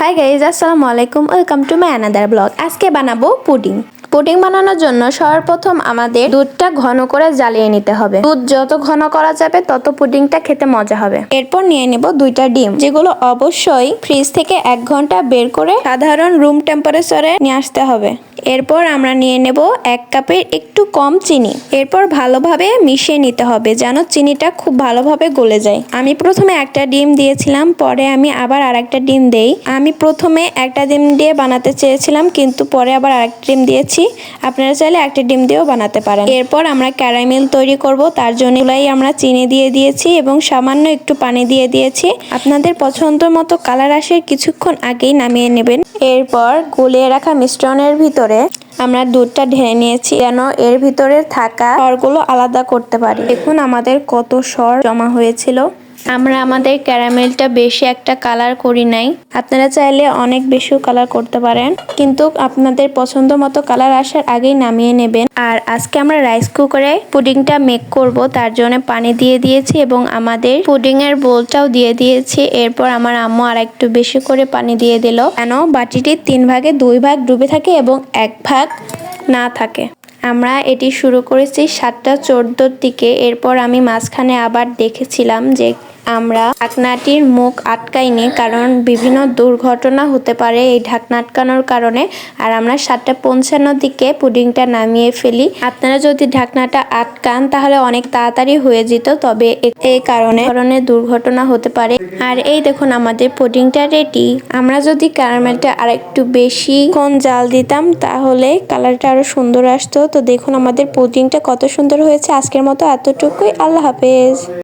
Hi guys, আসসালামু আলাইকুম। Welcome to my another blog. আজকে বানাবো পুডিং। পুডিং বানানোর জন্য সর্বপ্রথম আমাদের দুধটা ঘন করে জ্বালিয়ে নিতে হবে। দুধ যত ঘন করা যাবে তত পুডিংটা খেতে মজা হবে। এরপর নিয়ে নেব 2টা ডিম, যেগুলো অবশ্যই ফ্রিজ থেকে 1 ঘন্টা বের করে সাধারণ রুম টেম্পারেচারে নিয়ে আসতে হবে। এরপর আমরা নিয়ে নেব 1 কাপের একটু কম চিনি। এরপর ভালোভাবে মিশিয়ে নিতে হবে যেন চিনিটা খুব ভালোভাবে গলে যায়। আমি প্রথমে একটা ডিম দিয়েছিলাম, পরে আমি আবার আরেকটা ডিম দেই। আমি প্রথমে একটা ডিম দিয়ে বানাতে চেয়েছিলাম, কিন্তু পরে আবার আরেকটা ডিম দিয়েছি। আপনারা চাইলে একটা ডিম দিয়েও বানাতে পারেন। এরপর আমরা ক্যারামেল তৈরি করব, তার জন্য আমরা চিনি দিয়ে দিয়েছি এবং সামান্য একটু পানি দিয়ে দিয়েছি। আপনাদের পছন্দ মতো কালার আসে কিছুক্ষণ আগেই নামিয়ে নেবেন। এরপর গুলিয়ে রাখা মিশ্রণের ভিতরে আমরা দুধটা ঢেলে নিয়েছি যেন এর ভিতরে থাকা সরগুলো আলাদা করতে পারি। দেখুন আমাদের কত সর জমা হয়েছিল। আমরা আমাদের ক্যারামেলটা বেশি একটা কালার করি নাই, আপনারা চাইলে অনেক বেশিও কালার করতে পারেন, কিন্তু আপনাদের পছন্দ মতো কালার আসার আগেই নামিয়ে নেবেন। আর আজকে আমরা রাইস কুকারে পুডিংটা মেক করব, তার জন্য পানি দিয়ে দিয়েছি এবং আমাদের পুডিং এর বোলটাও দিয়ে দিয়েছি। এরপর আমার আম্মু আর একটু বেশি করে পানি দিয়ে দিল যেন বাটিটি 3 ভাগে 2 ভাগ ডুবে থাকে এবং 1 ভাগ না থাকে। আমরা এটি শুরু করেছি 7:14 দিকে। এরপর আমি মাঝখানে আবার দেখেছিলাম যে আমরা ঢাকনাটির মুখ আটকাইনি, কারণ বিভিন্ন দুর্ঘটনা হতে পারে এই ঢাকনা আটকানোর কারণে। আর আমরা 7:55 দিকে পুডিংটা নামিয়ে ফেলি। আপনারা যদি ঢাকনাটা আটকান তাহলে অনেক তাড়াতাড়ি হয়ে যেত, তবে এই কারণে ধরনের দুর্ঘটনা হতে পারে। আর এই দেখুন আমাদের পুডিংটা রেডি। আমরা যদি ক্যারামেলটা আরেকটু বেশিক্ষণ জাল দিতাম তাহলে কালারটা আরো সুন্দর আসতো। তো দেখুন আমাদের পুডিংটা কত সুন্দর হয়েছে। আজকের মতো এতটুকুই। আল্লাহ হাফেজ।